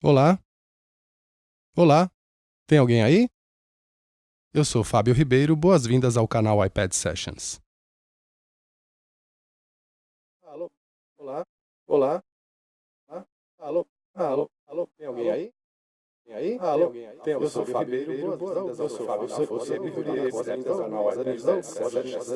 Olá, olá, tem alguém aí? Eu sou Fábio Ribeiro, boas-vindas ao canal iPad Sessions. Alô, olá, olá, alô, tem alguém aí? Tem aí? Alô, tem alguém? Eu sou Fábio Ribeiro, boas-vindas ao canal iPad Sessions.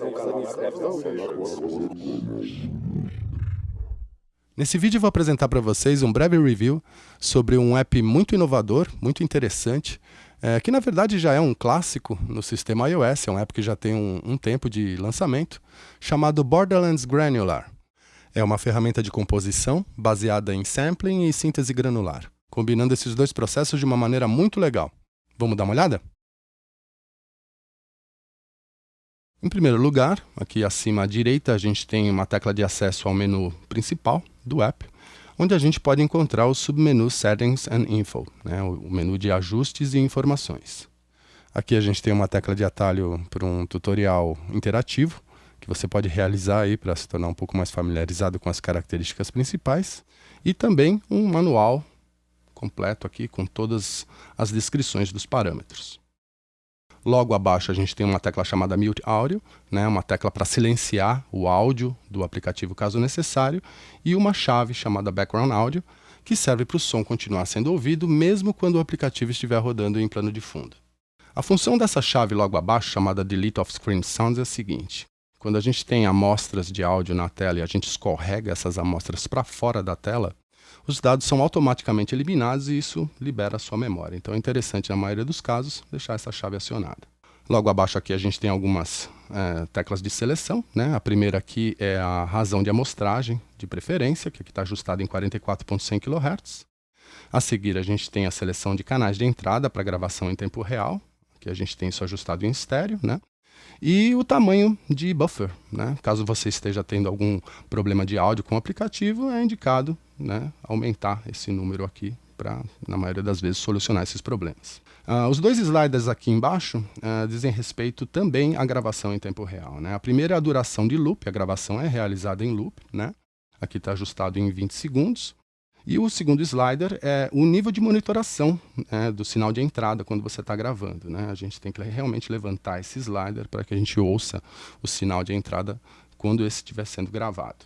Nesse vídeo eu vou apresentar para vocês um breve review sobre um app muito inovador, muito interessante, que na verdade já é um clássico no sistema iOS, é um app que já tem um tempo de lançamento, chamado Borderlands Granular. É uma ferramenta de composição baseada em sampling e síntese granular, combinando esses dois processos de uma maneira muito legal. Vamos dar uma olhada? Em primeiro lugar, aqui acima à direita, a gente tem uma tecla de acesso ao menu principal do app, onde a gente pode encontrar o submenu Settings and Info, o menu de ajustes e informações. Aqui a gente tem uma tecla de atalho para um tutorial interativo, que você pode realizar aí para se tornar um pouco mais familiarizado com as características principais, e também um manual completo aqui com todas as descrições dos parâmetros. Logo abaixo a gente tem uma tecla chamada Mute Audio, uma tecla para silenciar o áudio do aplicativo caso necessário, e uma chave chamada Background Audio, que serve para o som continuar sendo ouvido mesmo quando o aplicativo estiver rodando em plano de fundo. A função dessa chave logo abaixo, chamada Delete Off-Screen Sounds, é a seguinte: quando a gente tem amostras de áudio na tela e a gente escorrega essas amostras para fora da tela, os dados são automaticamente eliminados e isso libera a sua memória. Então é interessante, na maioria dos casos, deixar essa chave acionada. Logo abaixo aqui a gente tem algumas teclas de seleção. A primeira aqui é a razão de amostragem de preferência, que aqui está ajustada em 44.100 kHz. A seguir a gente tem a seleção de canais de entrada para gravação em tempo real, que a gente tem isso ajustado em estéreo, e o tamanho de buffer, caso você esteja tendo algum problema de áudio com o aplicativo, é indicado aumentar esse número aqui para, na maioria das vezes, solucionar esses problemas. Os dois sliders aqui embaixo dizem respeito também à gravação em tempo real. A primeira é a duração de loop, a gravação é realizada em loop, aqui está ajustado em 20 segundos. E o segundo slider é o nível de monitoração do sinal de entrada quando você está gravando. A gente tem que realmente levantar esse slider para que a gente ouça o sinal de entrada quando esse estiver sendo gravado.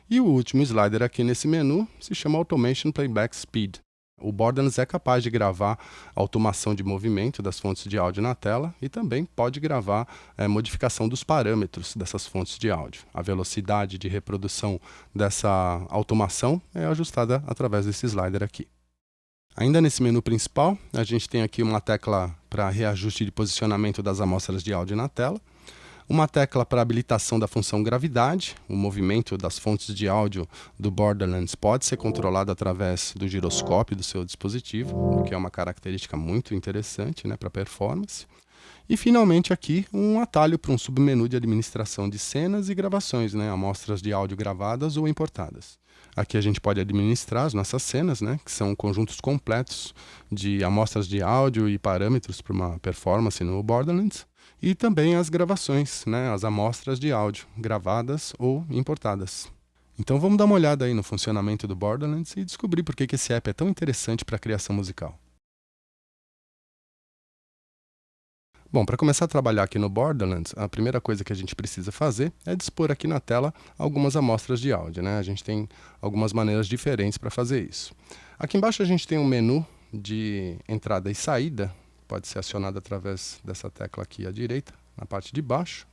E o último slider aqui nesse menu se chama Automation Playback Speed. O Borderlands é capaz de gravar a automação de movimento das fontes de áudio na tela e também pode gravar modificação dos parâmetros dessas fontes de áudio. A velocidade de reprodução dessa automação é ajustada através desse slider aqui. Ainda nesse menu principal, a gente tem aqui uma tecla para reajuste de posicionamento das amostras de áudio na tela, uma tecla para habilitação da função gravidade. O movimento das fontes de áudio do Borderlands pode ser controlado através do giroscópio do seu dispositivo, o que é uma característica muito interessante para performance. E finalmente aqui um atalho para um submenu de administração de cenas e gravações, amostras de áudio gravadas ou importadas. Aqui a gente pode administrar as nossas cenas, que são conjuntos completos de amostras de áudio e parâmetros para uma performance no Borderlands. E também as gravações, as amostras de áudio, gravadas ou importadas. Então vamos dar uma olhada aí no funcionamento do Borderlands e descobrir por que esse app é tão interessante para a criação musical. Bom, para começar a trabalhar aqui no Borderlands, a primeira coisa que a gente precisa fazer é dispor aqui na tela algumas amostras de áudio. A gente tem algumas maneiras diferentes para fazer isso. Aqui embaixo a gente tem um menu de entrada e saída, pode ser acionado através dessa tecla aqui à direita, na parte de baixo,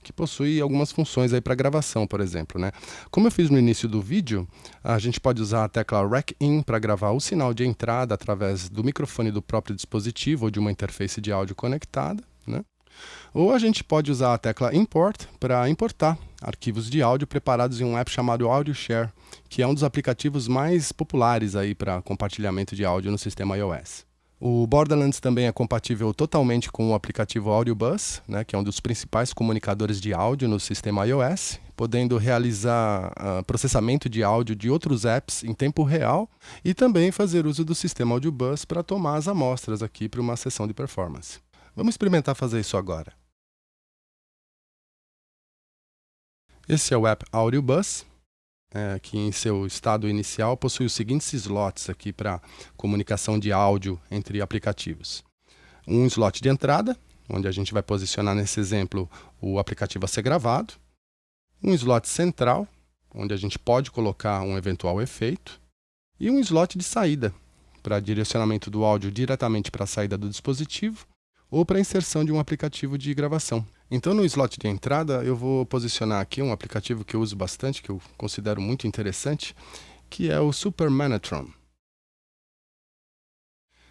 que possui algumas funções aí para gravação, por exemplo. Como eu fiz no início do vídeo, a gente pode usar a tecla Rack In para gravar o sinal de entrada através do microfone do próprio dispositivo ou de uma interface de áudio conectada. Ou a gente pode usar a tecla Import para importar arquivos de áudio preparados em um app chamado AudioShare, que é um dos aplicativos mais populares aí para compartilhamento de áudio no sistema iOS. O Borderlands também é compatível totalmente com o aplicativo AudioBus, que é um dos principais comunicadores de áudio no sistema iOS, podendo realizar processamento de áudio de outros apps em tempo real e também fazer uso do sistema AudioBus para tomar as amostras aqui para uma sessão de performance. Vamos experimentar fazer isso agora. Esse é o app AudioBus. que em seu estado inicial possui os seguintes slots aqui para comunicação de áudio entre aplicativos. Um slot de entrada, onde a gente vai posicionar nesse exemplo o aplicativo a ser gravado. Um slot central, onde a gente pode colocar um eventual efeito. E um slot de saída, para direcionamento do áudio diretamente para a saída do dispositivo ou para a inserção de um aplicativo de gravação. Então, no slot de entrada, eu vou posicionar aqui um aplicativo que eu uso bastante, que eu considero muito interessante, que é o Super Manatron.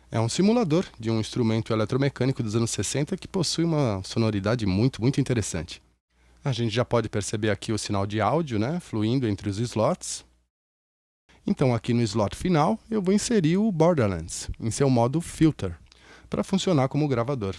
É um simulador de um instrumento eletromecânico dos anos 60 que possui uma sonoridade muito interessante. A gente já pode perceber aqui o sinal de áudio, né, fluindo entre os slots. Então, aqui no slot final, eu vou inserir o Borderlands em seu modo Filter, para funcionar como gravador.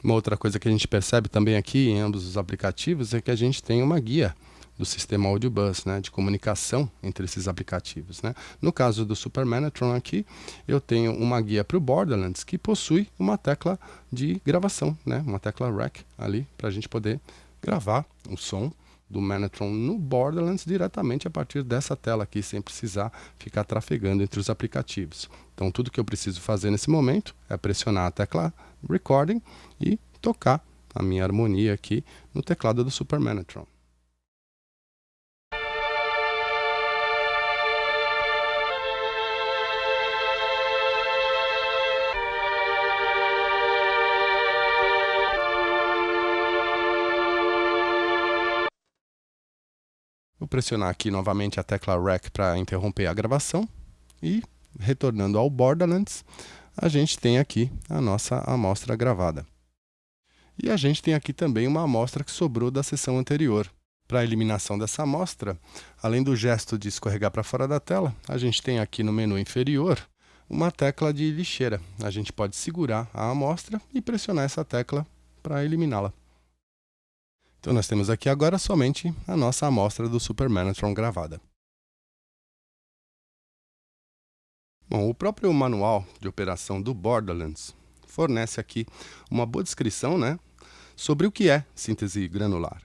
Uma outra coisa que a gente percebe também aqui em ambos os aplicativos é que a gente tem uma guia do sistema Audio Bus, né, de comunicação entre esses aplicativos, né. No caso do Super Manatron aqui, eu tenho uma guia para o Borderlands que possui uma tecla de gravação, né, uma tecla REC ali para a gente poder gravar o som do Manatron no Borderlands diretamente a partir dessa tela aqui, sem precisar ficar trafegando entre os aplicativos. Então, tudo que eu preciso fazer nesse momento é pressionar a tecla Recording e tocar a minha harmonia aqui no teclado do Super Manatron. Vou pressionar aqui novamente a tecla REC para interromper a gravação e, retornando ao Borderlands, a gente tem aqui a nossa amostra gravada. E a gente tem aqui também uma amostra que sobrou da sessão anterior. Para a eliminação dessa amostra, além do gesto de escorregar para fora da tela, a gente tem aqui no menu inferior uma tecla de lixeira. A gente pode segurar a amostra e pressionar essa tecla para eliminá-la. Então, nós temos aqui agora somente a nossa amostra do Super Manatron gravada. Bom, o próprio manual de operação do Borderlands fornece aqui uma boa descrição, né, sobre o que é síntese granular.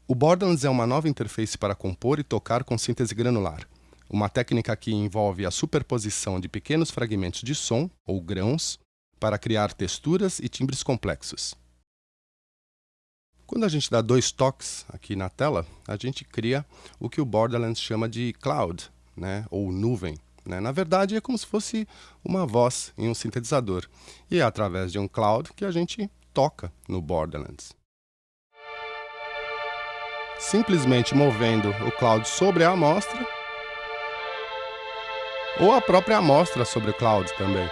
O Borderlands é uma nova interface para compor e tocar com síntese granular. Uma técnica que envolve a superposição de pequenos fragmentos de som, ou grãos, para criar texturas e timbres complexos. Quando a gente dá 2 toques aqui na tela, a gente cria o que o Borderlands chama de cloud, né, ou nuvem. Né? Na verdade, é como se fosse uma voz em um sintetizador. E é através de um cloud que a gente toca no Borderlands. Simplesmente movendo o cloud sobre a amostra, ou a própria amostra sobre o cloud também.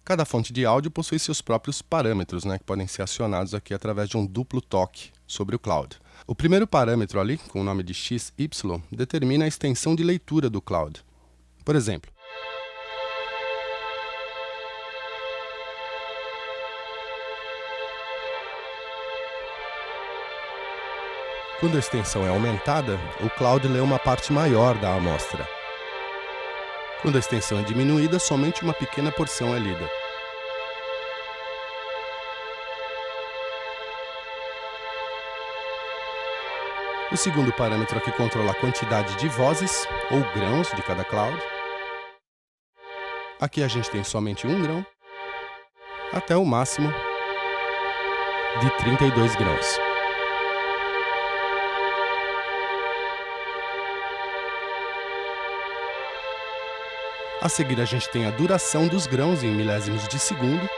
Cada fonte de áudio possui seus próprios parâmetros, né, que podem ser acionados aqui através de um duplo toque sobre o cloud. O primeiro parâmetro ali, com o nome de XY, determina a extensão de leitura do cloud. Por exemplo, quando a extensão é aumentada, o cloud lê uma parte maior da amostra. Quando a extensão é diminuída, somente uma pequena porção é lida. O segundo parâmetro aqui controla a quantidade de vozes, ou grãos, de cada cloud. Aqui a gente tem somente um grão, até o máximo de 32 grãos. A seguir, a gente tem a duração dos grãos em milésimos de segundo.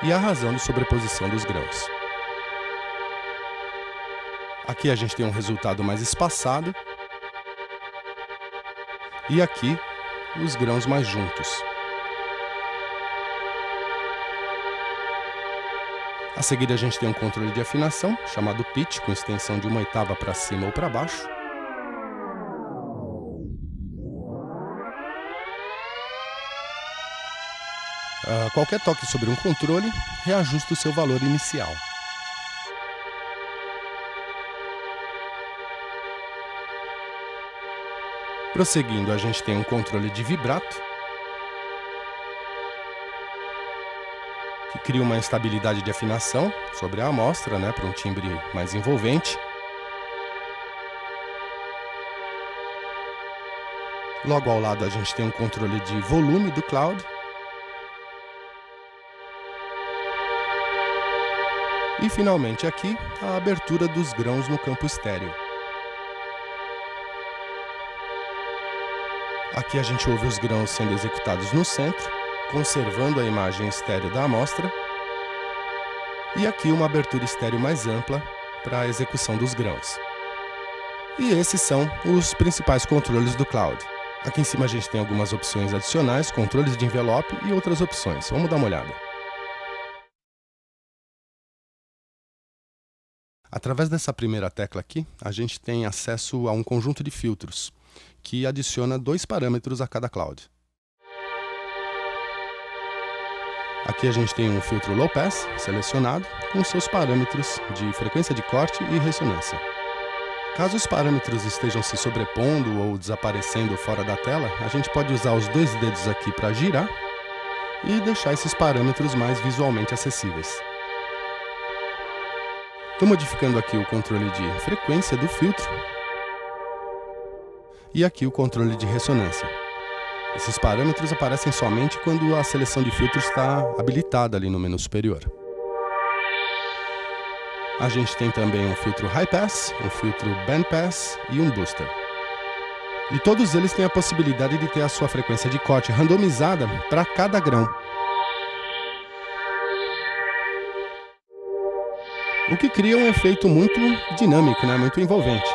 E a razão de sobreposição dos grãos. Aqui a gente tem um resultado mais espaçado. E aqui, os grãos mais juntos. A seguir a gente tem um controle de afinação, chamado pitch, com extensão de 1/8 para cima ou para baixo. Qualquer toque sobre um controle reajusta o seu valor inicial. Prosseguindo, a gente tem um controle de vibrato, que cria uma estabilidade de afinação sobre a amostra, né, para um timbre mais envolvente. Logo ao lado a gente tem um controle de volume do cloud. E finalmente aqui, a abertura dos grãos no campo estéreo. Aqui a gente ouve os grãos sendo executados no centro, conservando a imagem estéreo da amostra. E aqui uma abertura estéreo mais ampla para a execução dos grãos. E esses são os principais controles do cloud. Aqui em cima a gente tem algumas opções adicionais, controles de envelope e outras opções. Vamos dar uma olhada. Através dessa primeira tecla aqui, a gente tem acesso a um conjunto de filtros, que adiciona 2 parâmetros a cada cloud. Aqui a gente tem um filtro Low Pass selecionado, com seus parâmetros de frequência de corte e ressonância. Caso os parâmetros estejam se sobrepondo ou desaparecendo fora da tela, a gente pode usar os 2 dedos aqui para girar e deixar esses parâmetros mais visualmente acessíveis. Estou modificando aqui o controle de frequência do filtro e aqui o controle de ressonância. Esses parâmetros aparecem somente quando a seleção de filtros está habilitada ali no menu superior. A gente tem também um filtro High Pass, um filtro Band Pass e um Booster. E todos eles têm a possibilidade de ter a sua frequência de corte randomizada para cada grão. O que cria um efeito muito dinâmico, né? Muito envolvente.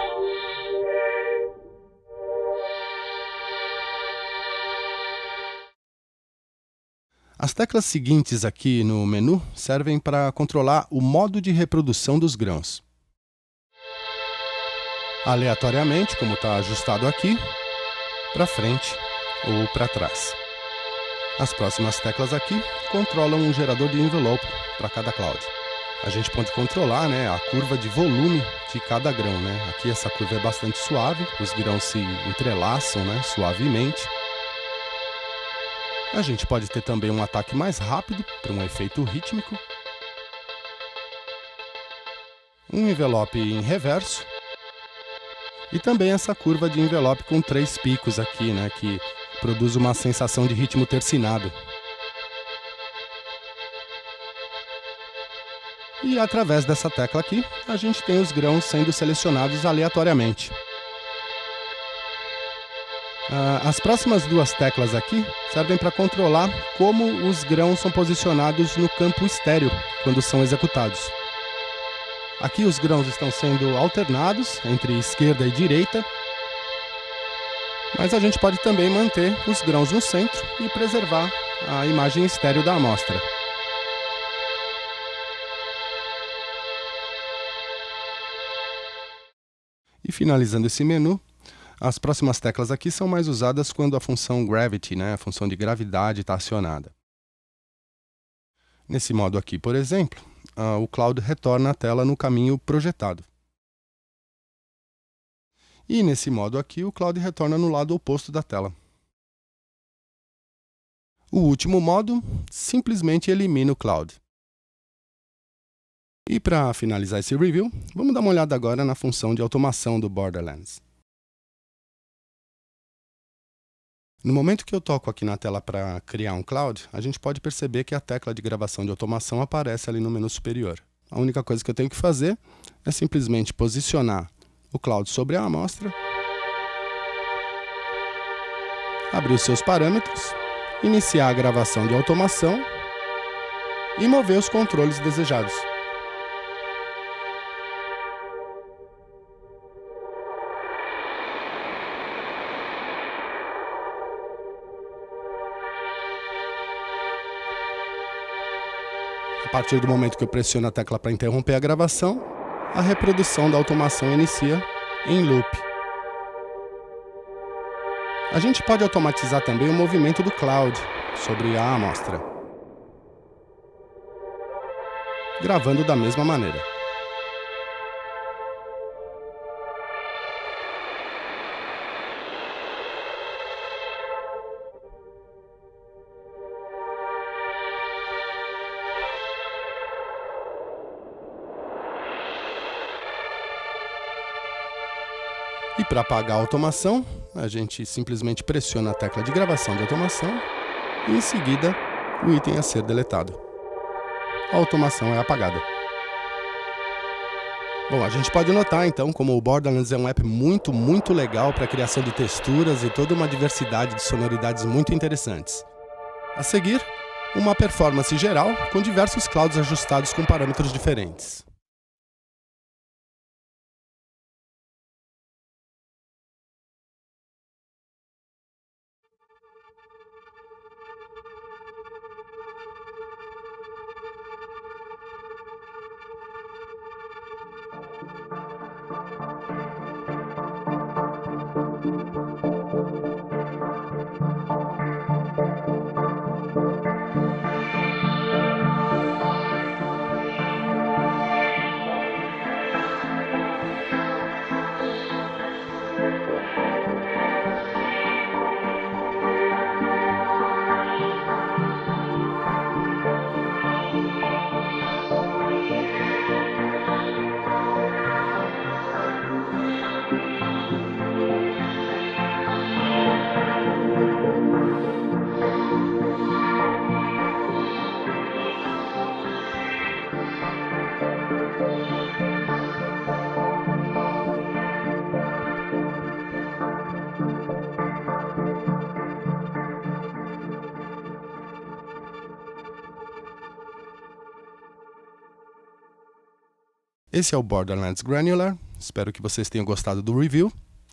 As teclas seguintes aqui no menu servem para controlar o modo de reprodução dos grãos. Aleatoriamente, como está ajustado aqui, para frente ou para trás. As próximas teclas aqui controlam um gerador de envelope para cada cloud. A gente pode controlar, né, a curva de volume de cada grão, né? Aqui essa curva é bastante suave, os grãos se entrelaçam, né, suavemente. A gente pode ter também um ataque mais rápido para um efeito rítmico. Um envelope em reverso. E também essa curva de envelope com 3 picos aqui, né, que produz uma sensação de ritmo tercinado. E através dessa tecla aqui, a gente tem os grãos sendo selecionados aleatoriamente. As próximas 2 teclas aqui servem para controlar como os grãos são posicionados no campo estéreo quando são executados. Aqui os grãos estão sendo alternados entre esquerda e direita, mas a gente pode também manter os grãos no centro e preservar a imagem estéreo da amostra. E finalizando esse menu, as próximas teclas aqui são mais usadas quando a função Gravity, né, a função de gravidade, está acionada. Nesse modo aqui, por exemplo, o Cloud retorna a tela no caminho projetado. E nesse modo aqui, o Cloud retorna no lado oposto da tela. O último modo simplesmente elimina o Cloud. E para finalizar esse review, vamos dar uma olhada agora na função de automação do Borderlands. No momento que eu toco aqui na tela para criar um cloud, a gente pode perceber que a tecla de gravação de automação aparece ali no menu superior. A única coisa que eu tenho que fazer é simplesmente posicionar o cloud sobre a amostra, abrir os seus parâmetros, iniciar a gravação de automação e mover os controles desejados. A partir do momento que eu pressiono a tecla para interromper a gravação, a reprodução da automação inicia em loop. A gente pode automatizar também o movimento do cloud sobre a amostra, gravando da mesma maneira. E para apagar a automação, a gente simplesmente pressiona a tecla de gravação de automação e em seguida o item a ser deletado. A automação é apagada. Bom, a gente pode notar então como o Borderlands é um app muito legal para a criação de texturas e toda uma diversidade de sonoridades muito interessantes. A seguir, uma performance geral com diversos clouds ajustados com parâmetros diferentes. Esse é o Borderlands Granular, espero que vocês tenham gostado do review.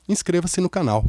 Inscreva-se no canal.